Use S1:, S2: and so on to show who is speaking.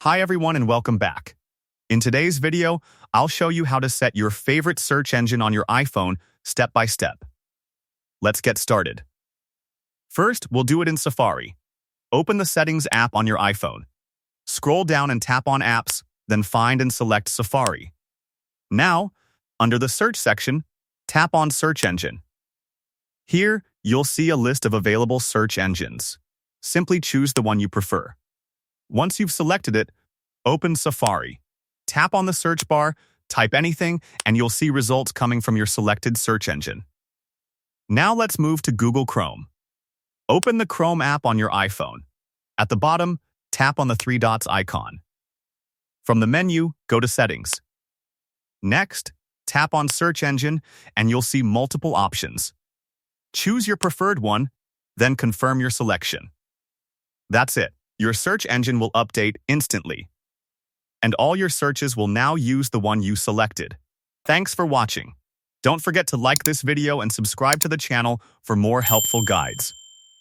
S1: Hi everyone and welcome back. In today's video, I'll show you how to set your favorite search engine on your iPhone step by step. Let's get started. First, we'll do it in Safari. Open the Settings app on your iPhone. Scroll down and tap on Apps, then find and select Safari. Now, under the Search section, tap on Search Engine. Here, you'll see a list of available search engines. Simply choose the one you prefer. Once you've selected it, open Safari. Tap on the search bar, type anything, and you'll see results coming from your selected search engine. Now let's move to Google Chrome. Open the Chrome app on your iPhone. At the bottom, tap on the three dots icon. From the menu, go to Settings. Next, tap on Search Engine, and you'll see multiple options. Choose your preferred one, then confirm your selection. That's it. Your search engine will update instantly, and all your searches will now use the one you selected. Thanks for watching. Don't forget to like this video and subscribe to the channel for more helpful guides.